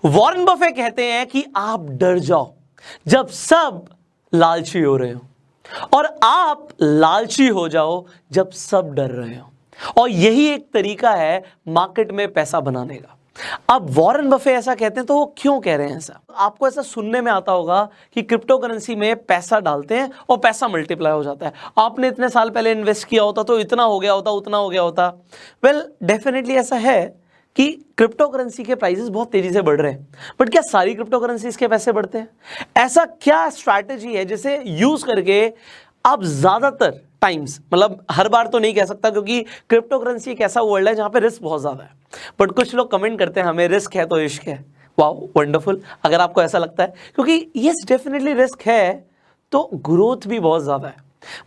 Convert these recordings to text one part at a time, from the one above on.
Warren Buffett कहते हैं कि आप डर जाओ जब सब लालची हो रहे हो और आप लालची हो जाओ जब सब डर रहे हो, और यही एक तरीका है मार्केट में पैसा बनाने का। अब वॉरेन बफे ऐसा कहते हैं तो वो क्यों कह रहे हैं ऐसा? आपको ऐसा सुनने में आता होगा कि क्रिप्टो करेंसी में पैसा डालते हैं और पैसा मल्टीप्लाई हो जाता है। आपने इतने साल पहले इन्वेस्ट किया होता तो इतना हो गया होता, उतना हो गया होता। वेल, डेफिनेटली ऐसा है कि क्रिप्टो करेंसी के प्राइसेस बहुत तेजी से बढ़ रहे हैं, बट क्या सारी क्रिप्टो करेंसीज के पैसे बढ़ते हैं? ऐसा क्या स्ट्रैटेजी है जिसे यूज करके आप ज्यादातर टाइम्स, मतलब हर बार तो नहीं कह सकता क्योंकि क्रिप्टो करेंसी एक ऐसा वर्ल्ड है जहां पे रिस्क बहुत ज्यादा है, बट कुछ लोग कमेंट करते हैं हमें रिस्क है तो इश्क है। Wow, wonderful. अगर आपको ऐसा लगता है, क्योंकि यस डेफिनेटली रिस्क है तो ग्रोथ भी बहुत ज्यादा है,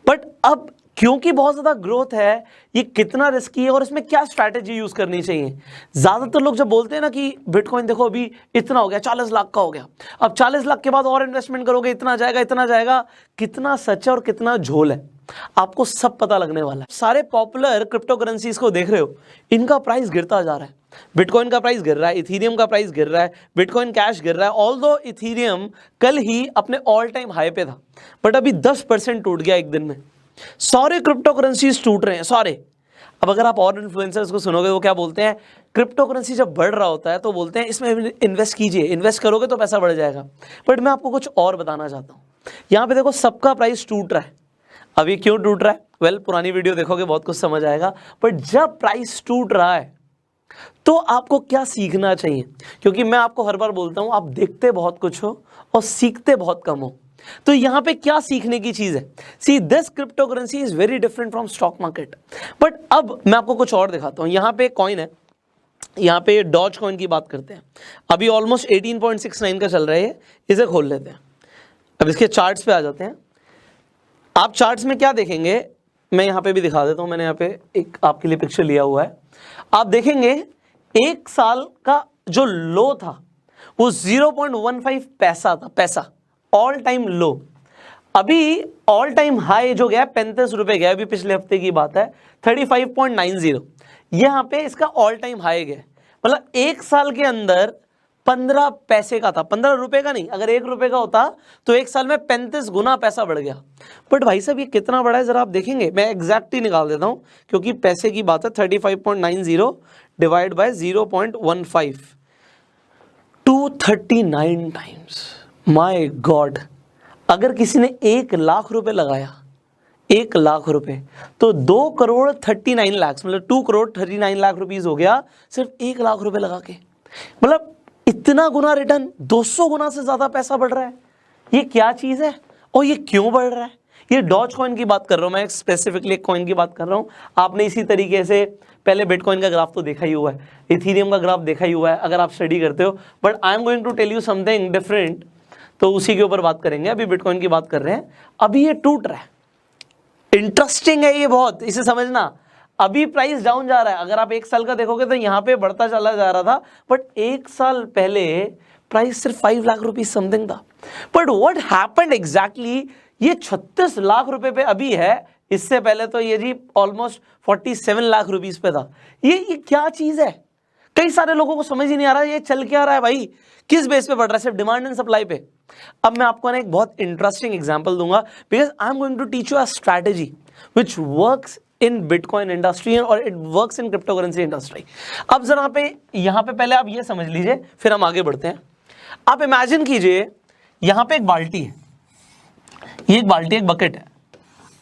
बट अब क्योंकि बहुत ज्यादा ग्रोथ है, ये कितना रिस्की है और इसमें क्या स्ट्रैटेजी यूज करनी चाहिए? ज्यादातर लोग जब बोलते हैं ना कि बिटकॉइन देखो अभी इतना हो गया, 40 लाख का हो गया, अब 40 लाख के बाद और इन्वेस्टमेंट करोगे इतना जाएगा, इतना जाएगा। कितना सच है और कितना झोल है आपको सब पता लगने वाला है। सारे पॉपुलर क्रिप्टो करेंसीज को देख रहे हो, इनका प्राइस गिरता जा रहा है। बिटकॉइन का प्राइस गिर रहा है, इथीरियम का प्राइस गिर रहा है, बिटकॉइन कैश गिर रहा है। ऑल्दो इथीरियम कल ही अपने ऑल टाइम हाई पे था, बट अभी 10% टूट गया एक दिन में। सारे क्रिप्टो करेंसीज टूट रहे हैं, सारे। अब अगर आप और इन्फ्लुएंसर्स को सुनोगे, वो क्या बोलते हैं? क्रिप्टो करेंसी जब बढ़ रहा होता है तो बोलते हैं इसमें इन्वेस्ट कीजिए, इन्वेस्ट करोगे तो पैसा बढ़ जाएगा। बट मैं आपको कुछ और बताना चाहता हूँ। यहाँ पे देखो सबका प्राइस टूट रहा है। अब ये क्यों टूट रहा है? वेल, पुरानी वीडियो देखोगे बहुत कुछ समझ आएगा। बट जब प्राइस टूट रहा है तो आपको क्या सीखना चाहिए? क्योंकि मैं आपको हर बार बोलता हूं, आप देखते बहुत कुछ हो और सीखते बहुत कम हो। तो यहां पे क्या सीखने की चीज है? See, this crypto currency is very different from stock market. But अब मैं आपको कुछ और दिखाता हूं। यहां पे कॉइन है, यहां पे डॉज कॉइन की बात करते हैं। अभी ऑलमोस्ट 18.69 का चल रहा है, इसे खोल लेते हैं। अब इसके चार्ट्स पे आ जाते हैं। आप चार्ट्स में क्या देखेंगे, मैं यहां पे भी दिखा देता हूं। मैंने यहां पे एक आपके लिए पिक्चर लिया हुआ है। आप देखेंगे एक साल का जो लो था वो 0.15 पैसा था, पैसा ऑल टाइम लो। अभी ऑल टाइम हाई जो गया 35 रुपए गया, अभी पिछले हफ्ते की बात है, 35.90। यहां पे इसका ऑल टाइम हाई गया, मतलब एक साल के अंदर 15 पैसे का था, 15 रुपए का नहीं। अगर 1 रुपए का होता तो एक साल में 35 गुना पैसा बढ़ गया। बट भाई साहब ये कितना बड़ा है जरा आप देखेंगे। मैं एग्जैक्ट ही निकाल देता हूं क्योंकि पैसे की बात है। 35.90 divide by 0.15, 239 times. My God, अगर किसी ने 1 लाख रुपए लगाया, 1 लाख रुपए, तो 2 करोड़ 39 लाख, मतलब 2 करोड़ 39 लाख रुपीस हो गया सिर्फ 1 लाख रुपए लगा के। मतलब इतना गुना रिटर्न, 200 गुना से ज्यादा पैसा बढ़ रहा है। ये क्या चीज है और ये क्यों बढ़ रहा है? ये डॉज कॉइन की बात कर रहा हूं मैं, स्पेसिफिकली एक कॉइन की बात कर रहा हूं। आपने इसी तरीके से पहले बिटकॉइन का ग्राफ तो देखा ही हुआ है, इथीरियम का ग्राफ देखा ही हुआ है अगर आप स्टडी करते हो। But I am going to tell you something different, तो उसी के ऊपर बात करेंगे। अभी बिटकॉइन की बात कर रहे हैं। अभी ये टूट रहा है, इंटरेस्टिंग है ये बहुत, इसे समझना। अभी प्राइस डाउन जा रहा है। अगर आप एक साल का देखोगे तो यहाँ पे बढ़ता चला जा रहा था, बट एक साल पहले प्राइस सिर्फ 5 लाख रुपीस समथिंग था। बट व्हाट हैपेंड एग्जैक्टली, ये 36 लाख रुपए पे अभी है। इससे पहले तो ये जी ऑलमोस्ट 47 लाख रुपीस पे था। ये क्या चीज है? कई सारे लोगों को समझ ही नहीं आ रहा ये चल क्या रहा है भाई, किस बेस पे बढ़ रहा है? सिर्फ डिमांड एंड सप्लाई पे। अब मैं आपको ना एक बहुत इंटरेस्टिंग एग्जांपल दूंगा, because I am going to teach you a strategy which works in bitcoin industry और it works in crypto currency industry. अब जरा यहाँ पे पहले आप ये समझ लीजिए, फिर हम आगे बढ़ते हैं। आप इमेजिन कीजिए यहाँ पे एक बाल्टी है, ये एक बाल्टी, एक बकेट है।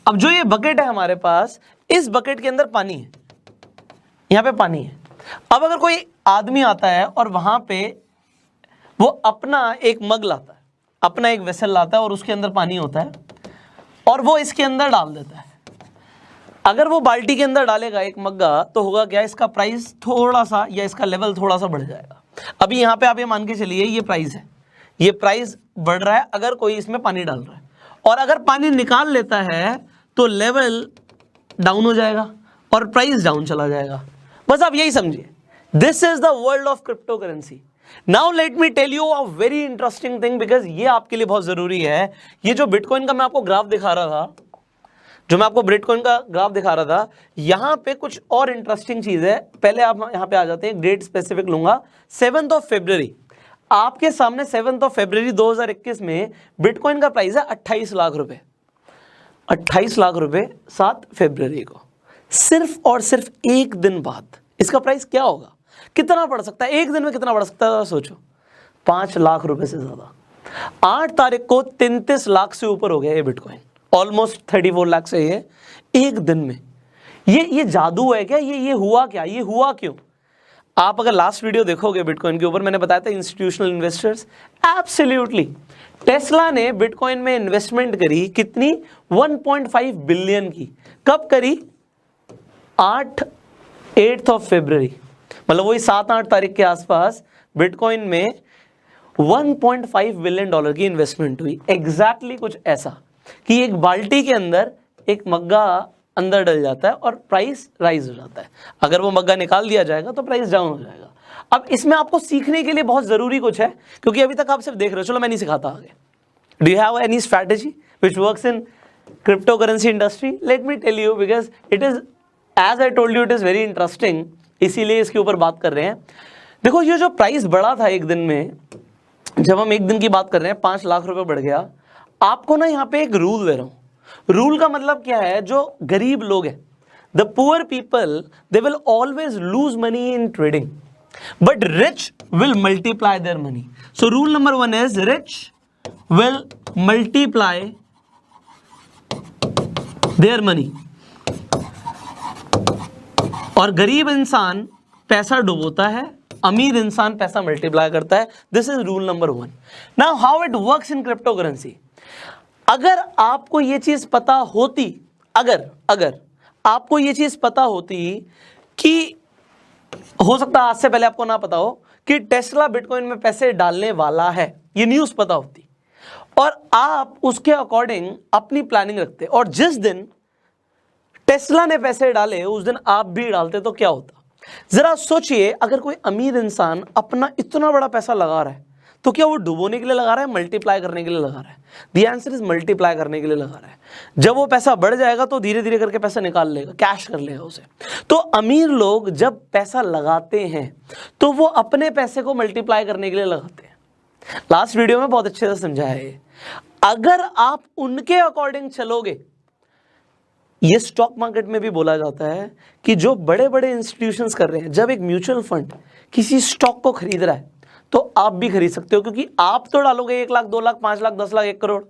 अब जो ये बकेट है हमारे पास, इस बकेट के अंदर पानी है, यहाँ पे पानी है। अब अगर कोई आदमी आता है और वहां पे वो अपना एक मग लाता है, अपना एक वेसल लाता है और उसके अंदर पानी होता है और वो इसके अंदर डाल देता है। अगर वो बाल्टी के अंदर डालेगा एक मग्गा, तो होगा क्या, इसका प्राइस थोड़ा सा या इसका लेवल थोड़ा सा बढ़ जाएगा। अभी यहाँ पे आप ये मान के चलिए ये प्राइस है, ये प्राइस बढ़ रहा है अगर कोई इसमें पानी डाल रहा है, और अगर पानी निकाल लेता है तो लेवल डाउन हो जाएगा और प्राइस डाउन चला जाएगा। बस आप यही समझिए, this is the world of crypto currency. Now let me tell you a very interesting thing, because ये आपके लिए बहुत जरूरी है। ये जो बिटकॉइन का मैं आपको ग्राफ दिखा रहा था, जो मैं आपको बिटकॉइन का ग्राफ दिखा रहा था, यहां पे कुछ और इंटरेस्टिंग चीज है। पहले आप यहां पे आ जाते हैं, डेट स्पेसिफिक लूंगा, 7th of February। आपके सामने 7 फरवरी 2021 में बिटकॉइन का प्राइस है 28 लाख रुपए। 28 लाख रुपए 7 फरवरी को, सिर्फ और सिर्फ एक दिन बाद इसका प्राइस क्या होगा, कितना बढ़ सकता है, एक दिन में कितना बढ़ सकता है, सोचो 5 लाख रुपए से ज्यादा। 8 तारीख को 33 लाख से ऊपर हो गया ये बिटकॉइन, ऑलमोस्ट 34 लाख से ये एक दिन में। ये जादू है क्या, ये हुआ क्या, ये हुआ क्यों? आप अगर लास्ट वीडियो देखोगे बिटकॉइन के ऊपर, मैंने बताया था इंस्टीट्यूशनल इन्वेस्टर्स, एब्सोल्युटली टेस्ला ने बिटकॉइन में इन्वेस्टमेंट करी कितनी, 1.5 बिलियन की। कब करी, 8 फरवरी, मतलब वही 7-8 तारीख के आसपास बिटकॉइन में 1.5 बिलियन डॉलर की इन्वेस्टमेंट हुई। एग्जैक्टली कुछ ऐसा कि एक बाल्टी के अंदर एक मग्गा अंदर डल जाता है और प्राइस राइज हो जाता है। अगर वो मग्गा निकाल दिया जाएगा तो प्राइस डाउन हो जाएगा। अब इसमें आपको सीखने के लिए बहुत जरूरी कुछ है, क्योंकि अभी तक आप सिर्फ देख रहे हो, चलो मैं नहीं सिखाता आगे। Do you have any strategy which works in crypto currency industry? Let me tell you, because it is, as I told you, it is very interesting, इसीलिए इसके ऊपर बात कर रहे हैं। देखो ये जो प्राइस बढ़ा था एक दिन में, जब हम एक दिन की बात कर रहे हैं 5 लाख रुपए बढ़ गया। आपको ना यहाँ पे एक रूल दे रहा हूं। रूल का मतलब क्या है, जो गरीब लोग हैं, the poor people, they will always lose money in trading, but rich will multiply their money. So rule number 1 is rich will multiply their money, और गरीब इंसान पैसा डुबोता है, अमीर इंसान पैसा मल्टीप्लाई करता है। This is rule number 1। Now how it works in crypto currency. अगर आपको ये चीज पता होती, अगर आपको ये चीज पता होती कि, हो सकता है आज से पहले आपको ना पता हो कि टेस्ला बिटकॉइन में पैसे डालने वाला है, ये न्यूज पता होती, और आप उसके अकॉर्डिंग अपनी प्लानिंग रखते, और जिस दिन टेस्ला ने पैसे डाले उस दिन आप भी डालते, तो क्या होता? जरा सोचिए, अगर कोई अमीर इंसान अपना इतना बड़ा पैसा लगा रहा है, तो क्या वो डुबोने के लिए लगा रहा है, मल्टीप्लाई करने के लिए लगा रहा है? द आंसर इज मल्टीप्लाई करने के लिए लगा रहा है। जब वो पैसा बढ़ जाएगा तो धीरे धीरे करके पैसा निकाल लेगा, कैश कर लेगा उसे। तो अमीर लोग जब पैसा लगाते हैं तो वो अपने पैसे को मल्टीप्लाई करने के लिए लगाते हैं। लास्ट वीडियो में बहुत अच्छे से समझाया है। अगर आप उनके अकॉर्डिंग चलोगे, ये स्टॉक मार्केट में भी बोला जाता है कि जो बड़े बड़े इंस्टीट्यूशंस कर रहे हैं, जब एक म्यूचुअल फंड किसी स्टॉक को खरीद रहा है तो आप भी खरीद सकते हो, क्योंकि आप तो डालोगे 1 लाख, 2 लाख, 5 लाख, 10 लाख, 1 करोड़,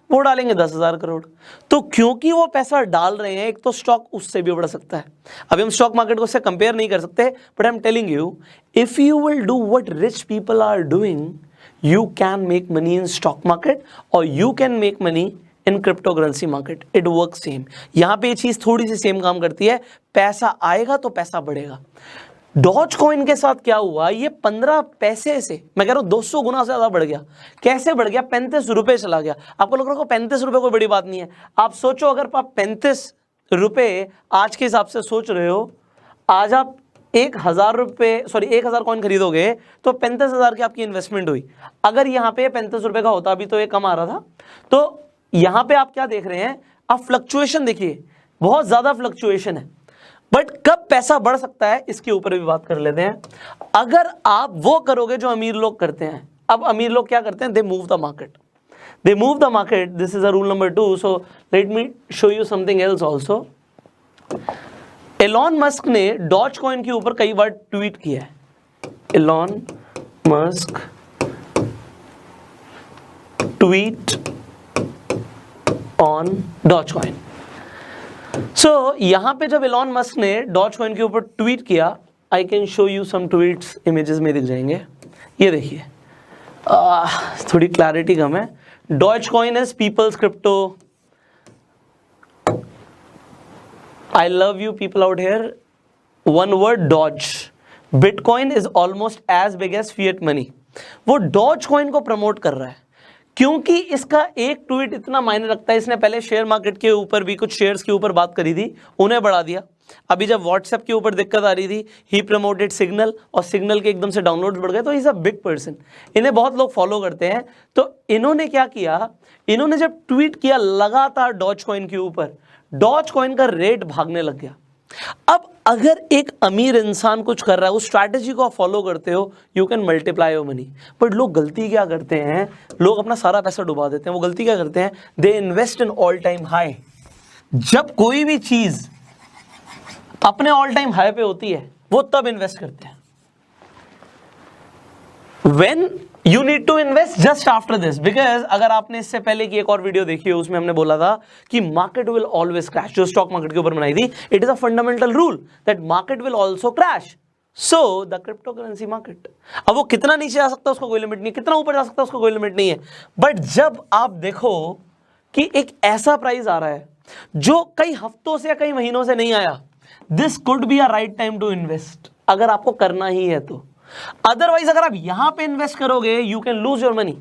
वो डालेंगे 10,000 करोड़। तो क्योंकि वो पैसा डाल रहे हैं, एक तो स्टॉक उससे भी बढ़ सकता है। अभी हम स्टॉक मार्केट को उससे कंपेयर नहीं कर सकते, but I am telling you, if you will do what rich people are doing, you can make money in stock market और you can make money in crypto currency market. It work same. यहां पे ये चीज थोड़ी सी same काम करती है, पैसा आएगा तो पैसा बढ़ेगा। डॉज कॉइन के साथ क्या हुआ, ये 15 पैसे से, मैं कह रहा हूं 200 गुना से ज्यादा बढ़ गया। कैसे बढ़ गया? 35 रुपए चला गया। आपको लग रहा होगा 35 रुपए कोई बड़ी बात नहीं है। आप सोचो, अगर आप 35 रुपए आज के हिसाब से सोच रहे हो, आज आप 1,000 रुपए, सॉरी 1,000 कॉइन खरीदोगे तो 35,000 की आपकी इन्वेस्टमेंट हुई। अगर यहाँ पे 35 रुपए का होता, अभी तो ये कम आ रहा था, तो यहां पे आप क्या देख रहे हैं, आप फ्लक्चुएशन देखिए, बहुत ज्यादा फ्लक्चुएशन है। बट कब पैसा बढ़ सकता है, इसके ऊपर भी बात कर लेते हैं। अगर आप वो करोगे जो अमीर लोग करते हैं। अब अमीर लोग क्या करते हैं, they move the market, they move the market. This is a rule number 2। So let me show you something else also. Elon Musk ने डॉज कॉइन के ऊपर कई बार ट्वीट किया है। Elon Musk tweet on doge coin. सो यहां पे जब एलॉन मस्क ने डॉज कॉइन के ऊपर ट्वीट किया, I can show you some tweets, images में दिख जाएंगे। ये देखिए, थोड़ी क्लैरिटी कम है। Dogecoin is people's crypto. I love you people out here. One word, Doge. Bitcoin is almost as big as fiat money. वो डॉज कॉइन को प्रमोट कर रहा है क्योंकि इसका एक ट्वीट इतना मायने रखता है। इसने पहले शेयर मार्केट के ऊपर भी कुछ शेयर्स के ऊपर बात करी थी, उन्हें बढ़ा दिया। अभी जब व्हाट्सएप के ऊपर दिक्कत आ रही थी, ही प्रमोटेड सिग्नल, और सिग्नल के एकदम से डाउनलोड्स बढ़ गए। तो इज अ बिग पर्सन, इन्हें बहुत लोग फॉलो करते हैं। तो इन्होंने क्या किया, इन्होंने जब ट्वीट किया लगातार डॉज कॉइन के ऊपर, डॉज कॉइन का रेट भागने लग गया। अब अगर एक अमीर इंसान कुछ कर रहा है, उस स्ट्रैटेजी को आप फॉलो करते हो, you can multiply your money. But लोग गलती क्या करते हैं, लोग अपना सारा पैसा डुबा देते हैं। वो गलती क्या करते हैं, they invest in all time high. जब कोई भी चीज अपने ऑल टाइम हाई पे होती है, वो तब इन्वेस्ट करते हैं। When you need to invest just after this, because अगर आपने इससे पहले की एक और वीडियो देखी हो, उसमें हमने बोला था कि मार्केट विल ऑलवेज क्रैश, जो स्टॉक मार्केट के ऊपर बनाई थी। It is a fundamental rule that market will also crash, so the crypto currency market. अब वो कितना नीचे आ सकता है उसका कोई लिमिट नहीं है, कितना ऊपर जा सकता है उसका कोई लिमिट नहीं है। बट जब आप देखो कि एक ऐसा प्राइस आ रहा है जो कई हफ्तों से या कई महीनों से नहीं आया, this could be a right time to invest, अगर आपको करना ही है तो। अदरवाइज अगर आप यहां पे इन्वेस्ट करोगे, you can lose your money.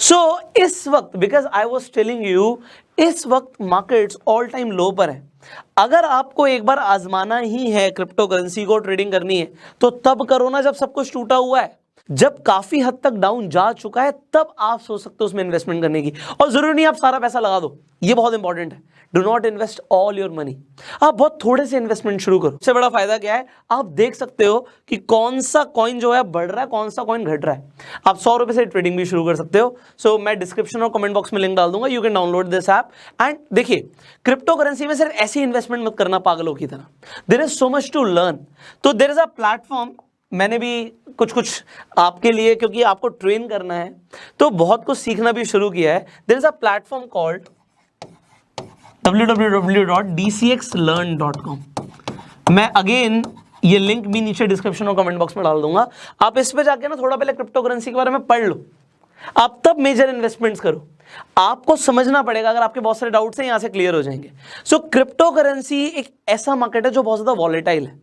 So इस वक्त, because I was telling you, इस वक्त मार्केट्स ऑल टाइम लो पर है। अगर आपको एक बार आजमाना ही है क्रिप्टो करेंसी को, ट्रेडिंग करनी है, तो तब करो ना जब सब कुछ टूटा हुआ है, जब काफी हद तक डाउन जा चुका है, तब आप सोच सकते हो उसमें इन्वेस्टमेंट करने की। और जरूरी नहीं आप सारा पैसा लगा दो, ये बहुत इंपॉर्टेंट है। Do not invest all your money, आप बहुत थोड़े से इन्वेस्टमेंट शुरू करो। सबसे बड़ा फायदा क्या है, आप देख सकते हो कि कौन सा कॉइन जो है बढ़ रहा है, कौन सा कॉइन घट रहा है। आप 100 रुपए से ट्रेडिंग भी शुरू कर सकते हो। सो मैं डिस्क्रिप्शन और कमेंट बॉक्स में लिंक डाल दूंगा, you can download this app. And देखिए, क्रिप्टो करेंसी में सिर्फ ऐसी इन्वेस्टमेंट मत करना पागलों की तरह, there is so much to learn. तो देयर इज अ प्लेटफॉर्म, मैंने भी कुछ आपके लिए, क्योंकि आपको ट्रेन करना है तो बहुत कुछ सीखना भी शुरू किया है। There is a platform called www.dcxlearn.com। मैं अगेन ये लिंक भी नीचे डिस्क्रिप्शन और कमेंट बॉक्स में डाल दूंगा। आप इस पे जाके ना थोड़ा पहले क्रिप्टो करेंसी के बारे में पढ़ लो, आप तब मेजर इन्वेस्टमेंट्स करो। आपको समझना पड़ेगा, अगर आपके बहुत सारे डाउट्स हैं यहां से क्लियर हो जाएंगे। सो क्रिप्टो करेंसी एक ऐसा मार्केट है जो बहुत ज्यादा वॉलेटाइल है,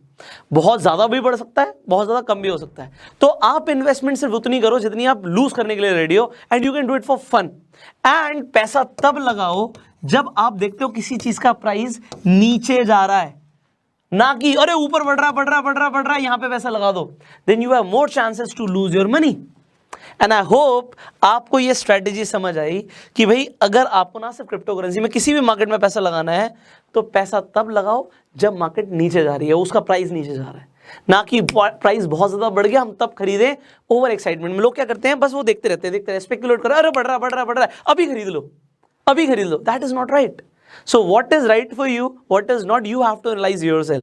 बहुत ज्यादा भी बढ़ सकता है, बहुत ज्यादा कम भी हो सकता है। तो आप इन्वेस्टमेंट सिर्फ उतनी करो जितनी आप लूज करने के लिए रेडी हो, and you can do it for fun. And पैसा तब लगाओ जब आप देखते हो किसी चीज का प्राइस नीचे जा रहा है, ना कि अरे ऊपर बढ़ रहा है यहां पे पैसा लगा दो। Then you have more chances to lose your money. And I hope आपको ये स्ट्रेटेजी समझ आई कि भाई अगर आपको ना सिर्फ क्रिप्टो करेंसी में, किसी भी मार्केट में पैसा लगाना है, तो पैसा तब लगाओ जब मार्केट नीचे जा रही है, उसका प्राइस नीचे जा रहा है, ना कि प्राइस बहुत ज्यादा बढ़ गया हम तब खरीदें ओवर एक्साइटमेंट में। लोग क्या करते हैं, बस वो देखते रहते हैं, स्पेकुलेट कर, अरे बढ़ रहा है, अभी खरीद लो। That is not right. So what is right for you, what is not, you have to analyse yourself.